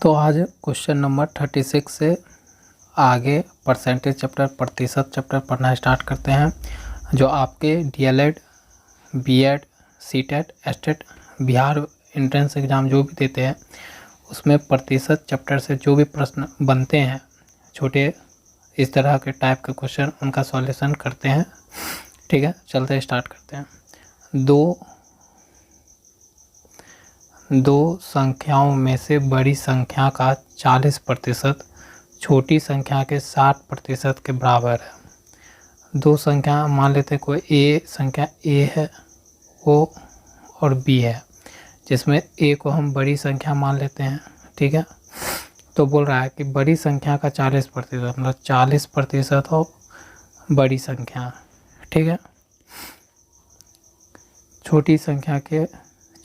तो आज question number 36 से आगे परसेंटेज चैप्टर प्रतिशत चैप्टर पढ़ना स्टार्ट करते हैं। जो आपके DElEd, BEd, CTET, STET, Bihar entrance exam जो भी देते हैं उसमें प्रतिशत चैप्टर से जो भी प्रश्न बनते हैं छोटे इस तरह के टाइप के क्वेश्चन उनका सॉल्यूशन करते हैं। ठीक है, चलते हैं स्टार्ट करते हैं। दो संख्याओं में से बड़ी संख्या का 40% छोटी संख्या के 60% के बराबर है। दो संख्या मान लेते हैं, कोई ए संख्या ए है वो और बी है, जिसमें ए को हम बड़ी संख्या मान लेते हैं। ठीक है, तो बोल रहा है कि बड़ी संख्या का 40% मतलब 40% हो बड़ी संख्या। ठीक है,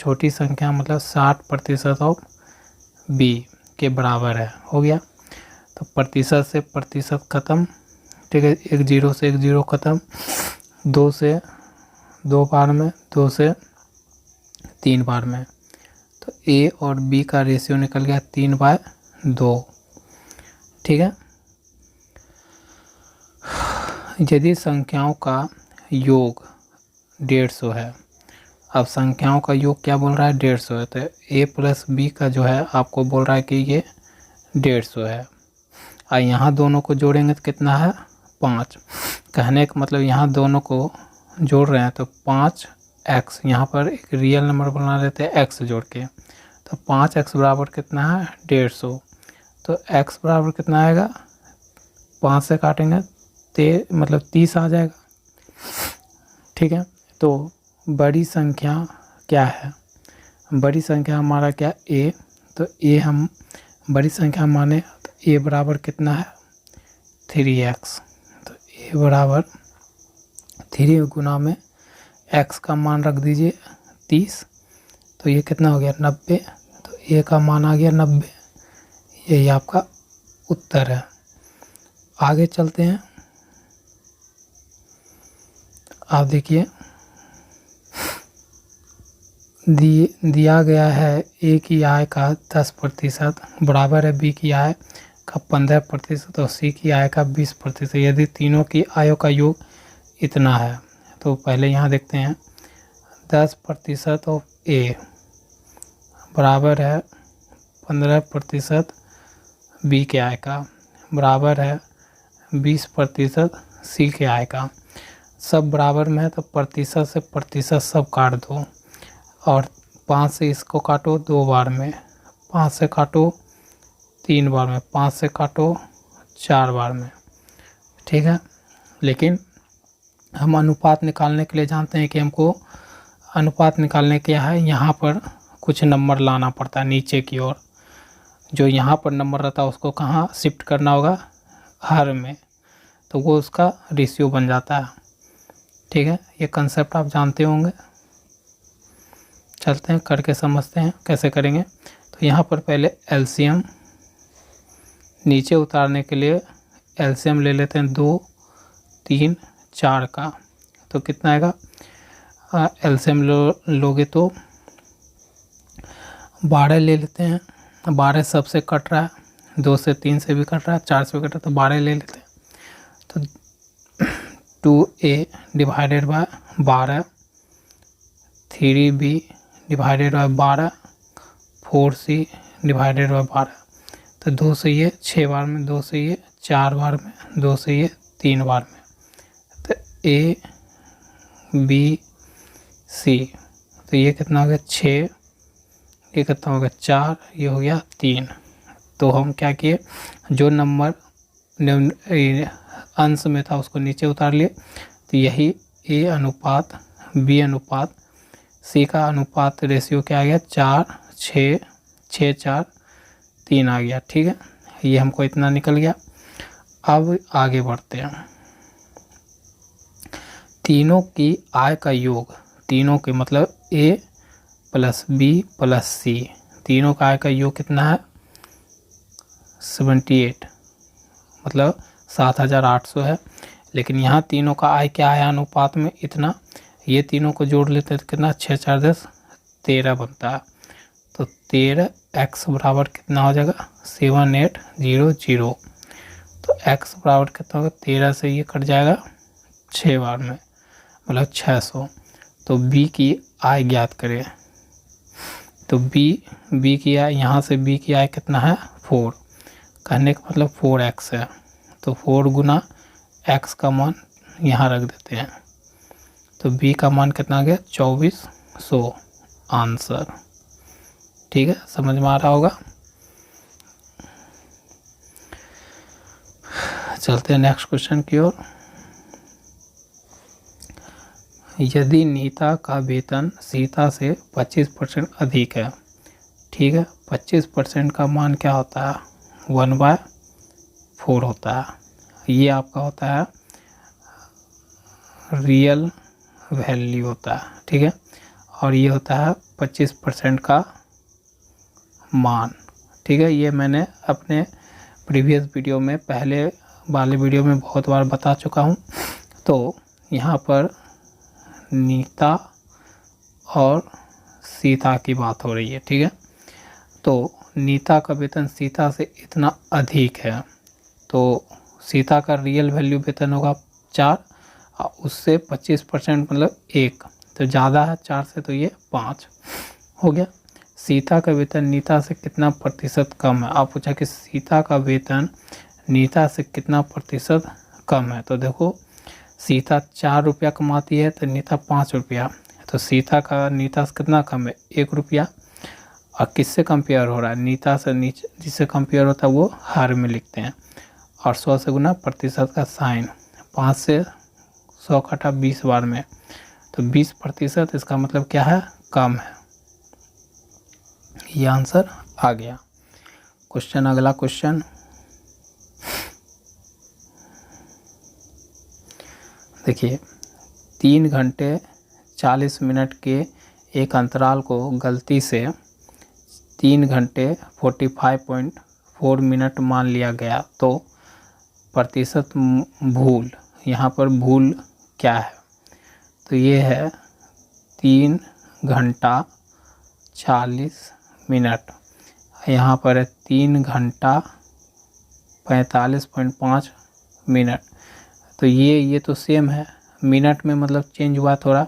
छोटी संख्या मतलब 60% ऑफ बी के बराबर है। हो गया, तो प्रतिशत से प्रतिशत ख़त्म। ठीक है, एक जीरो से एक जीरो ख़त्म, दो से दो बार में, दो से तीन बार में, तो ए और बी का रेशियो निकल गया 3/2। ठीक है, यदि संख्याओं का योग 150 है, अब संख्याओं का योग क्या बोल रहा है 150 है, तो a प्लस बी का जो है आपको बोल रहा है कि ये 150 है। और यहाँ दोनों को जोड़ेंगे तो कितना है 5। कहने का मतलब यहाँ दोनों को जोड़ रहे हैं तो 5x, यहाँ पर एक रियल नंबर बना लेते हैं x जोड़ के, तो 5x बराबर कितना है 150। तो x बराबर कितना आएगा, 5 से काटेंगे मतलब 30 आ जाएगा। ठीक है, तो बड़ी संख्या क्या है, बड़ी संख्या हमारा क्या a, तो a हम बड़ी संख्या माने तो a बराबर कितना है 3x, तो a बराबर 3 गुना में x का मान रख दीजिए 30, तो ये कितना हो गया 90, तो a का मान आ गया 90। यही आपका उत्तर है। आगे चलते हैं, आप देखिए दिया गया है ए की आय का 10% बराबर है बी की आय का 15% और सी की आय का 20%। यदि तीनों की आयों का योग इतना है, तो पहले यहाँ देखते हैं 10% ऑफ ए बराबर है 15% बी के आय का, बराबर है 20% सी के आय का। सब बराबर में है तो प्रतिशत से प्रतिशत सब काट दो, और 5 से इसको काटो 2 बार में, 5 से काटो 3 बार में, 5 से काटो 4 बार में। ठीक है, लेकिन हम अनुपात निकालने के लिए जानते हैं कि हमको अनुपात निकालने क्या है, यहाँ पर कुछ नंबर लाना पड़ता है नीचे की ओर। जो यहाँ पर नंबर रहता है उसको कहाँ शिफ्ट करना होगा, हर में, तो वो उसका रेशियो बन जाता है। ठीक है, ये कंसेप्ट आप जानते होंगे। चलते हैं करके समझते हैं कैसे करेंगे। तो यहाँ पर पहले एलसीएम नीचे उतारने के लिए एलसीएम ले लेते हैं 2, 3, 4 का, तो कितना आएगा, एलसीएम लोगे तो 12 ले लेते हैं। 12 सबसे कट रहा है, 2 से 3 से भी कट रहा है, 4 से भी कट रहा है, तो 12 ले लेते हैं। तो 2a divided by 12, 3b divided by 12, 4c divided by 12, तो 2 से ये 6 बार में, 2 से ये 4 बार में, 2 से ये 3 बार में, तो a b c, तो ये कितना हो गया 6, ये कितना हो गया 4, ये हो गया 3। तो हम क्या किए, जो नंबर अंश में था उसको नीचे उतार लिए, तो यही a अनुपात b अनुपात c का अनुपात रेशियो क्या आ गया 4, 6, 6, 4, 3 आ गया। ठीक है, ये हमको इतना निकल गया। अब आगे बढ़ते हैं, तीनों की आय का योग, तीनों के मतलब a प्लस बी प्लस सी, तीनों का आय का योग कितना है 78, मतलब 7800 है। लेकिन यहाँ तीनों का आय क्या है अनुपात में इतना, ये तीनों को जोड़ लेते हैं तो कितना 6, 4, 10, 13 बनता है। तो 13 x बराबर कितना हो जाएगा 7800। तो x बराबर कितना होगा 13 से ये कट जाएगा 6 बार में, मतलब 600। तो b की i ज्ञात करें। तो b की i, यहाँ से b की i कितना है 4, कहने का मतलब 4x है। तो 4 गुना x का मान यहाँ रख देते हैं। तो b का मान कितना आ गया 2400 आंसर। ठीक है, समझ में आ रहा होगा। चलते हैं नेक्स्ट क्वेश्चन की ओर। यदि नीता का वेतन सीता से 25% अधिक है, ठीक है, 25% का मान क्या होता है 1/4 होता है। ये आपका होता है रियल वैल्यू होता है, ठीक है, और ये होता है 25% का मान। ठीक है, ये मैंने अपने प्रीवियस वीडियो में, पहले वाले वीडियो में बहुत बार बता चुका हूँ। तो यहाँ पर नीता और सीता की बात हो रही है, ठीक है। तो नीता का वेतन सीता से इतना अधिक है, तो सीता का रियल वैल्यू वेतन होगा 4 और उससे 25% मतलब 1, तो ज़्यादा है 4 से, तो ये 5 हो गया। सीता का वेतन नीता से कितना प्रतिशत कम है। आप पूछा कि सीता का वेतन नीता से कितना प्रतिशत कम है। तो देखो, सीता 4 रुपया कमाती है तो नीता 5 रुपया, तो सीता का नीता से कितना कम है 1 रुपया। और किससे कंपेयर हो रहा है, नीता से नीचे जिससे कंपेयर होता है वो हर में लिखते हैं। और 100 से गुना प्रतिशत का साइन, 5 से 100 काटा 20 बार में, तो 20%, इसका मतलब क्या है कम है। ये आंसर आ गया। क्वेश्चन, अगला क्वेश्चन, देखिए 3 घंटे 40 मिनट के एक अंतराल को गलती से 3 घंटे 45.4 मिनट मान लिया गया, तो प्रतिशत भूल, यहाँ पर भूल क्या है। तो ये है 3 घंटा 40 मिनट, यहाँ पर है 3 घंटा 45.5 मिनट। तो ये तो सेम है, मिनट में मतलब चेंज हुआ थोड़ा,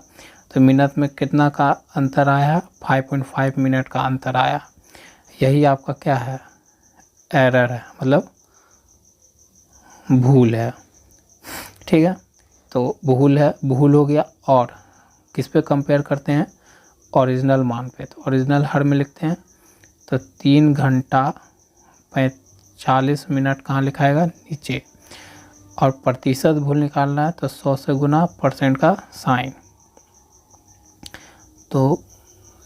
तो मिनट में कितना का अंतर आया 5.5 मिनट का अंतर आया। यही आपका क्या है एरर है, मतलब भूल है। ठीक है, तो भूल है, भूल हो गया। और किस पे कंपेयर करते हैं ओरिजिनल मान पे, तो ओरिजिनल हर में लिखते हैं। तो 3 घंटा 45 मिनट कहाँ लिखाएगा नीचे, और प्रतिशत भूल निकालना है तो 100 से गुना परसेंट का साइन, तो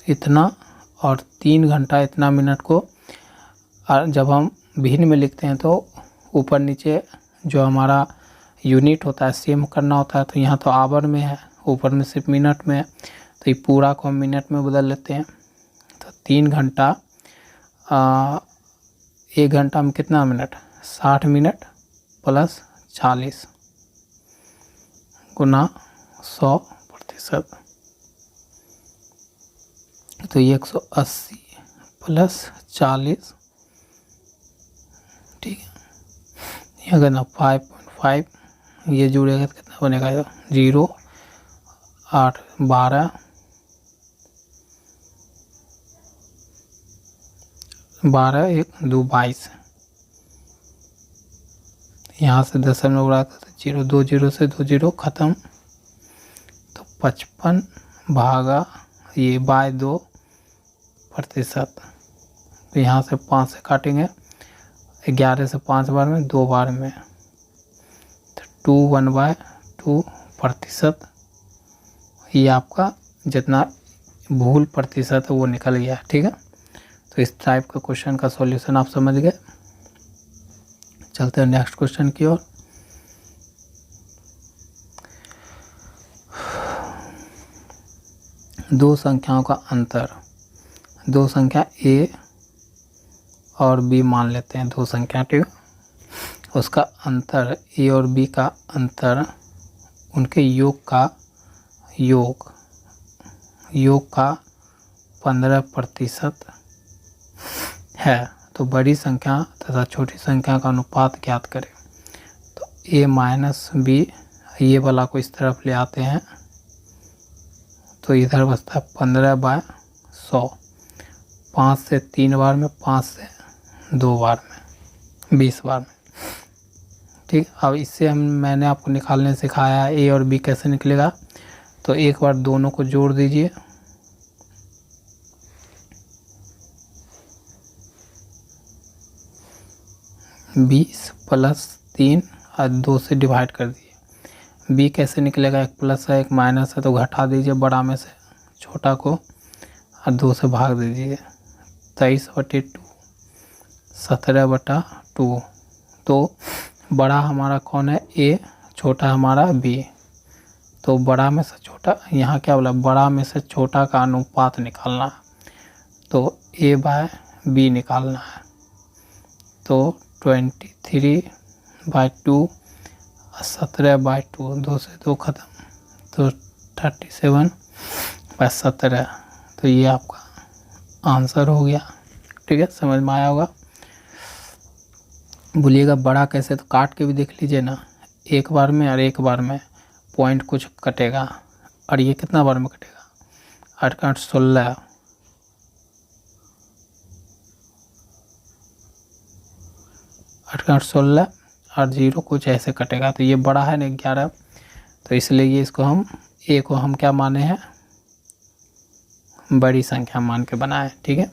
इतना, और 3 घंटा इतना मिनट को जब हम भिन्न में लिखते हैं तो ऊपर नीचे जो हमारा यूनिट होता है सेम करना होता है। तो यहाँ तो आवर में है, ऊपर में सिर्फ मिनट में है, तो ये पूरा को हम मिनट में बदल लेते हैं। तो 3 घंटा 1 घंटा में कितना मिनट 60 मिनट प्लस 40 गुना 100%, तो ये 180 प्लस 40, ठीक है, यहाँ करना 5.5, ये जुड़ेगा तो कितना बनेगा 0 8 12 12 1 2 22, यहाँ से दशमलव उड़ाता तो 0 2 0 से 2 0 ख़त्म, तो 55 भागा ये बाय 2%। तो यहाँ से 5 से काटेंगे, 11 से 5 बार में 2 बार में, तो 1/2%। ये आपका जितना भूल प्रतिशत है वो निकल गया। ठीक है, तो इस टाइप का क्वेश्चन का सॉल्यूशन आप समझ गए। चलते हैं नेक्स्ट क्वेश्चन की ओर। दो संख्याओं का अंतर, दो संख्या a और b मान लेते हैं, दो संख्या, ठीक है, उसका अंतर a और b का अंतर उनके योग का 15% है तो बड़ी संख्या तथा छोटी संख्या का अनुपात ज्ञात करें। तो a माइनस बी, ये वाला को इस तरफ ले आते हैं तो इधर बचता है 15/100। 5 से 3 बार में, 5 से 2 बार में, 20 बार में। ठीक, अब इससे मैंने आपको निकालने सिखाया है ए और बी कैसे निकलेगा। तो एक बार दोनों को जोड़ दीजिए। बीस प्लस 3 और 2 से डिवाइड कर दिए। बी कैसे निकलेगा, एक प्लस है एक माइनस है तो घटा दीजिए बड़ा में से छोटा को और 2 से भाग दीजिए। 23/2, 17/2। तो बड़ा हमारा कौन है, ए, छोटा हमारा बी। तो बड़ा में से छोटा, यहाँ क्या बोला, बड़ा में से छोटा का अनुपात निकालना है तो a/b निकालना है। तो 23/2 और 17/2, 2 से 2 खत्म तो 37/17। तो ये आपका आंसर हो गया। ठीक है, समझ में आया होगा। बोलिएगा बड़ा कैसे, तो काट के भी देख लीजिए ना, एक बार में और एक बार में पॉइंट कुछ कटेगा। और ये कितना बार में कटेगा, 8 8 16, 8 8 16 और 0 कुछ ऐसे कटेगा। तो ये बड़ा है ना 11, तो इसलिए ये इसको हम ए को हम क्या माने हैं, बड़ी संख्या मान के बनाए। ठीक है,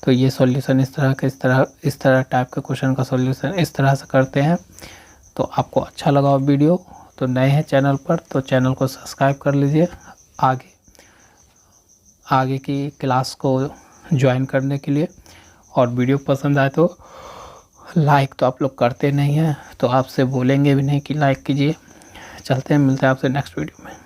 तो ये सॉल्यूशन इस तरह टाइप के क्वेश्चन का सॉल्यूशन इस तरह से करते हैं। तो आपको अच्छा लगा वीडियो, तो नए हैं चैनल पर तो चैनल को सब्सक्राइब कर लीजिए आगे की क्लास को ज्वाइन करने के लिए। और वीडियो पसंद आए तो लाइक तो आप लोग करते नहीं हैं, तो आपसे बोलेंगे भी नहीं कि लाइक कीजिए। चलते हैं, मिलते हैं आपसे नेक्स्ट वीडियो में।